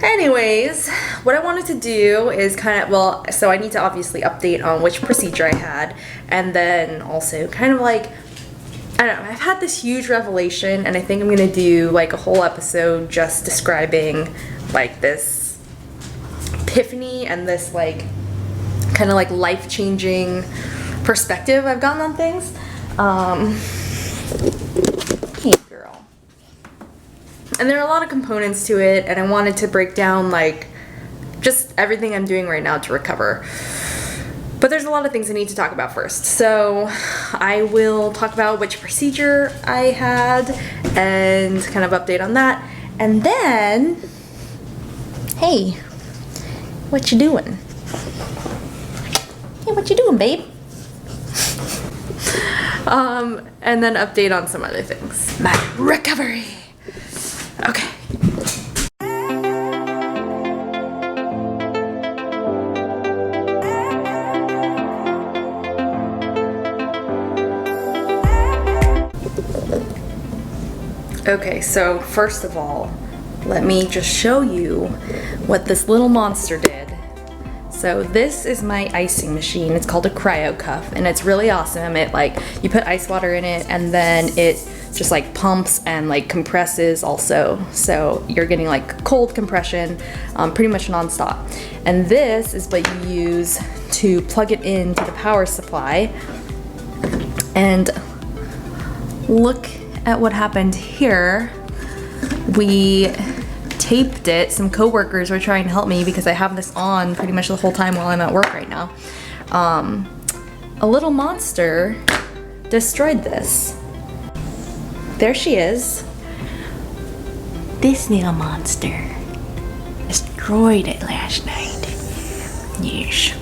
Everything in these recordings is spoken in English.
Anyways, what I wanted to do is so I need to obviously update on which procedure I had, and then also kind of like, I don't know, I've had this huge revelation, and I think I'm gonna do like a whole episode just describing like this epiphany and this like kind of like life-changing perspective I've gotten on things. Hey girl. And there are a lot of components to it, and I wanted to break down like just everything I'm doing right now to recover. But there's a lot of things I need to talk about first. So I will talk about which procedure I had and kind of update on that. And then, hey, what you doing? Hey, what you doing, babe? And then update on some other things. My recovery. Okay. Okay, so first of all, let me just show you what this little monster did. So this is my icing machine. It's called a cryo cuff, and it's really awesome. It like, you put ice water in it, and then it just like pumps and like compresses also. So you're getting like cold compression pretty much nonstop. And this is what you use to plug it into the power supply. And look at what happened here. We taped it. Some coworkers were trying to help me because I have this on pretty much the whole time while I'm at work right now. A little monster destroyed this. There she is. This little monster destroyed it last night. Yes.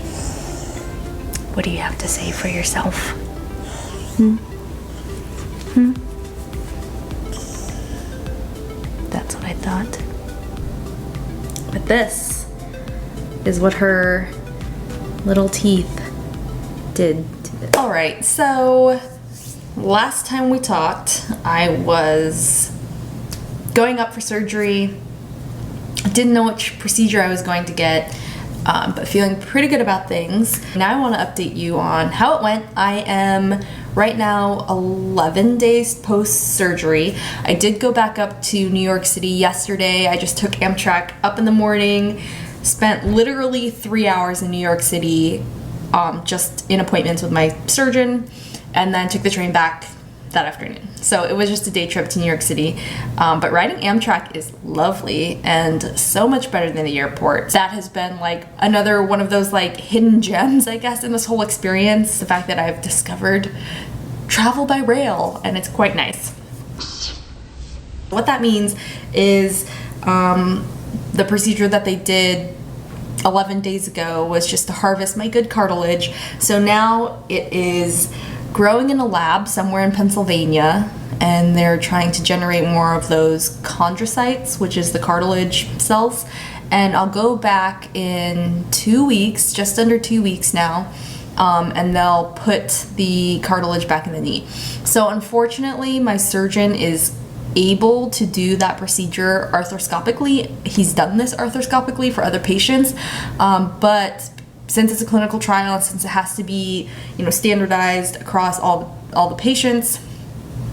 What do you have to say for yourself? That's what I thought. But this is what her little teeth did to this. Alright, so last time we talked, I was going up for surgery. I didn't know which procedure I was going to get, but feeling pretty good about things. Now I want to update you on how it went. I am right now 11 days post-surgery. I did go back up to New York City yesterday. I just took Amtrak up in the morning, spent literally 3 hours in New York City just in appointments with my surgeon, and then took the train back that afternoon. So it was just a day trip to New York City, but riding Amtrak is lovely and so much better than the airport. That has been like another one of those like hidden gems, I guess, in this whole experience. The fact that I've discovered travel by rail, and it's quite nice. What that means is the procedure that they did 11 days ago was just to harvest my good cartilage. So now it is growing in a lab somewhere in Pennsylvania, and they're trying to generate more of those chondrocytes, which is the cartilage cells. And I'll go back in 2 weeks, just under 2 weeks now, and they'll put the cartilage back in the knee. So unfortunately, my surgeon is able to do that procedure arthroscopically. He's done this arthroscopically for other patients, but since it's a clinical trial and since it has to be, standardized across all the patients,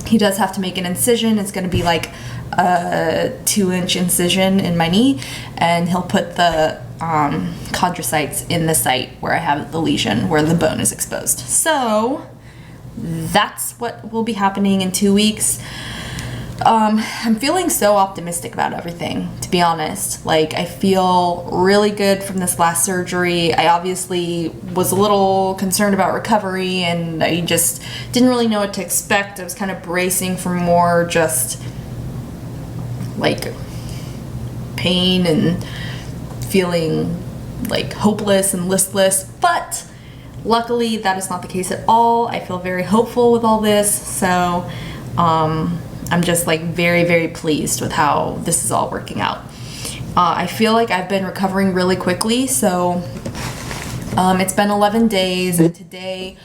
he does have to make an incision. It's going to be like a 2-inch incision in my knee, and he'll put the chondrocytes in the site where I have the lesion, where the bone is exposed. So that's what will be happening in 2 weeks. I'm feeling so optimistic about everything, to be honest. Like, I feel really good from this last surgery. I obviously was a little concerned about recovery, and I just didn't really know what to expect. I was kind of bracing for more just like pain and feeling like hopeless and listless, but luckily that is not the case at all. I feel very hopeful with all this, so I'm just like very, very pleased with how this is all working out. I feel like I've been recovering really quickly, so it's been 11 days, and today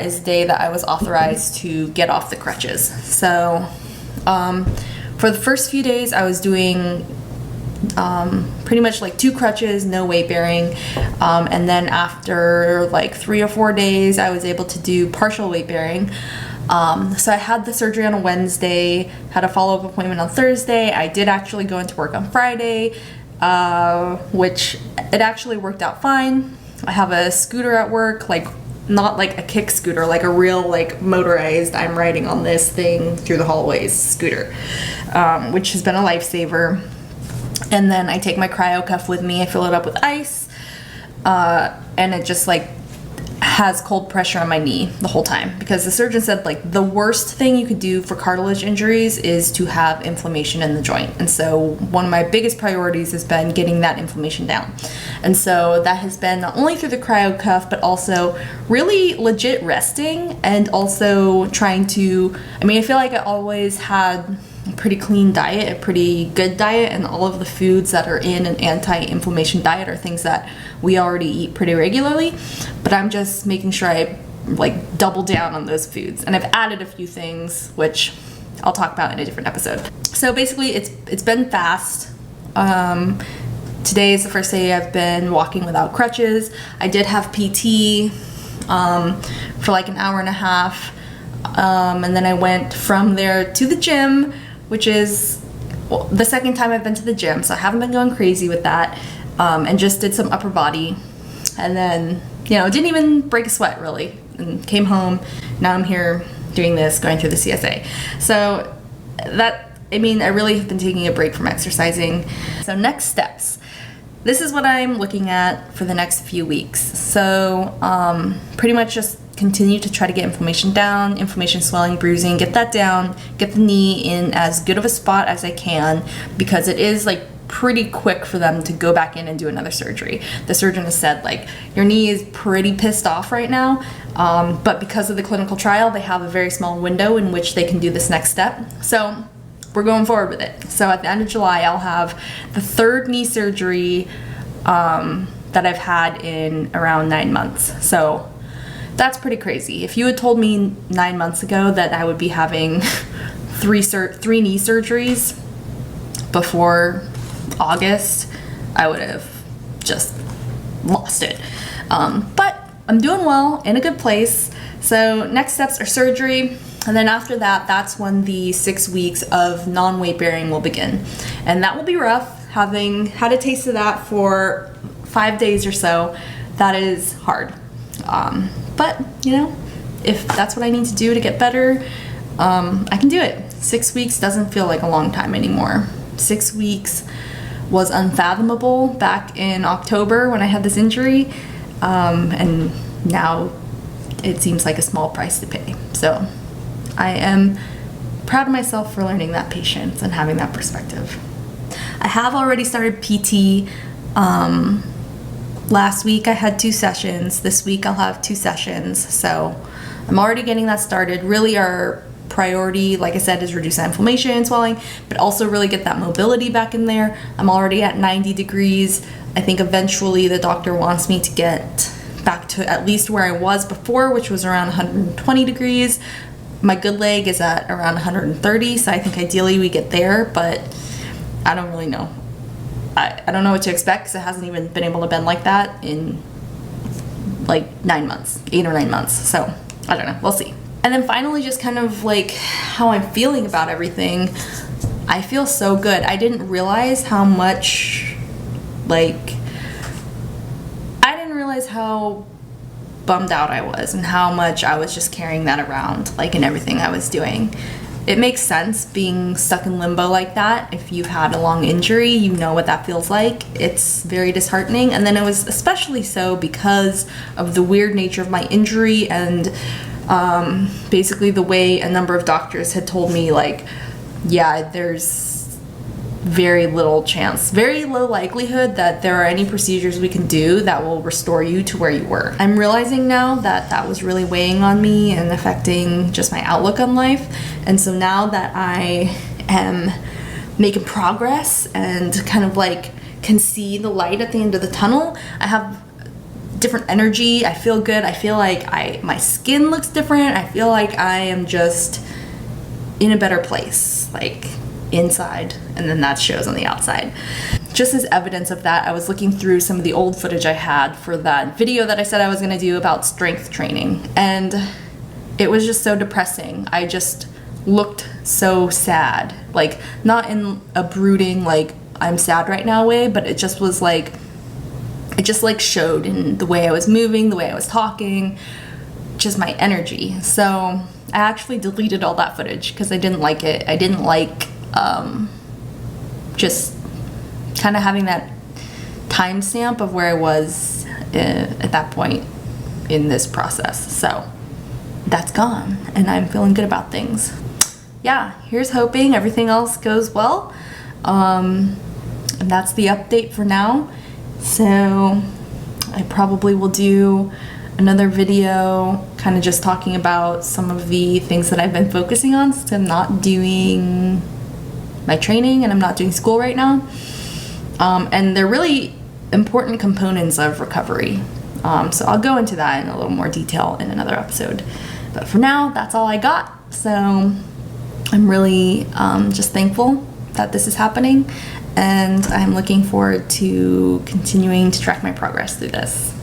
is the day that I was authorized to get off the crutches. So for the first few days I was doing pretty much like 2 crutches, no weight bearing. And then after like 3 or 4 days, I was able to do partial weight bearing. So I had the surgery on a Wednesday, had a follow-up appointment on Thursday. I did actually go into work on Friday, which it actually worked out fine. I have a scooter at work, like not like a kick scooter, like a real like motorized, I'm riding on this thing through the hallways scooter, which has been a lifesaver. And then I take my cryo cuff with me, I fill it up with ice, and it just like has cold pressure on my knee the whole time, because the surgeon said like the worst thing you could do for cartilage injuries is to have inflammation in the joint. And so one of my biggest priorities has been getting that inflammation down. And so that has been not only through the cryo cuff, but also really legit resting, and also trying to, I mean, I feel like I always had a pretty clean diet, a pretty good diet, and all of the foods that are in an anti-inflammation diet are things that we already eat pretty regularly, but I'm just making sure I like double down on those foods. And I've added a few things which I'll talk about in a different episode. So basically it's been fast. Today is the first day I've been walking without crutches. I did have PT for like an hour and a half, and then I went from there to the gym, which is the second time I've been to the gym, so I haven't been going crazy with that, and just did some upper body, and then, you know, didn't even break a sweat really, and came home. Now I'm here doing this, going through the CSA. So that, I mean, I really have been taking a break from exercising. So next steps. This is what I'm looking at for the next few weeks. So pretty much just continue to try to get inflammation down, inflammation, swelling, bruising, get that down, get the knee in as good of a spot as I can, because it is like pretty quick for them to go back in and do another surgery. The surgeon has said like, your knee is pretty pissed off right now, but because of the clinical trial, they have a very small window in which they can do this next step. So we're going forward with it. So at the end of July, I'll have the 3rd knee surgery that I've had in around 9 months. So that's pretty crazy. If you had told me 9 months ago that I would be having 3 knee surgeries before August, I would have just lost it. But I'm doing well, in a good place. So next steps are surgery, and then after that, that's when the 6 weeks of non-weight bearing will begin. And that will be rough. Having had a taste of that for 5 days or so, that is hard. But, you know, if that's what I need to do to get better, I can do it. 6 weeks doesn't feel like a long time anymore. 6 weeks was unfathomable back in October when I had this injury, and now it seems like a small price to pay. So I am proud of myself for learning that patience and having that perspective. I have already started PT. Last week I had 2 sessions. This week I'll have 2 sessions. So I'm already getting that started. Really our priority, like I said, is reduce inflammation and swelling, but also really get that mobility back in there. I'm already at 90 degrees. I think eventually the doctor wants me to get back to at least where I was before, which was around 120 degrees. My good leg is at around 130, so I think ideally we get there, but I don't really know. I don't know what to expect, because it hasn't even been able to bend like that in like 9 months, 8 or 9 months. So I don't know, we'll see. And then finally, just kind of like how I'm feeling about everything. I feel so good. I didn't realize how much, like, I didn't realize how bummed out I was and how much I was just carrying that around, like, in everything I was doing. It makes sense being stuck in limbo like that. If you've had a long injury, you know what that feels like. It's very disheartening. And then it was especially so because of the weird nature of my injury, and basically the way a number of doctors had told me, like, yeah, there's very little chance, very low likelihood that there are any procedures we can do that will restore you to where you were. I'm realizing now that that was really weighing on me and affecting just my outlook on life. And so now that I am making progress and kind of like can see the light at the end of the tunnel, I have different energy. I feel good. I feel like my skin looks different. I feel like I am just in a better place, like inside, and then that shows on the outside. just as evidence of that, I was looking through some of the old footage I had for that video that I said I was gonna do about strength training, and it was just so depressing. I just looked so sad, like not in a brooding like I'm sad right now way, but it just was like, it just like showed in the way I was moving, the way I was talking, just my energy. So I actually deleted all that footage because I didn't like it. I didn't like just kind of having that timestamp of where I was at that point in this process. So that's gone, and I'm feeling good about things. Yeah, here's hoping everything else goes well. And that's the update for now. So I probably will do another video kind of just talking about some of the things that I've been focusing on, since I'm not doing my training and I'm not doing school right now. And they're really important components of recovery. So I'll go into that in a little more detail in another episode. But for now, that's all I got. So I'm really just thankful that this is happening, and I'm looking forward to continuing to track my progress through this.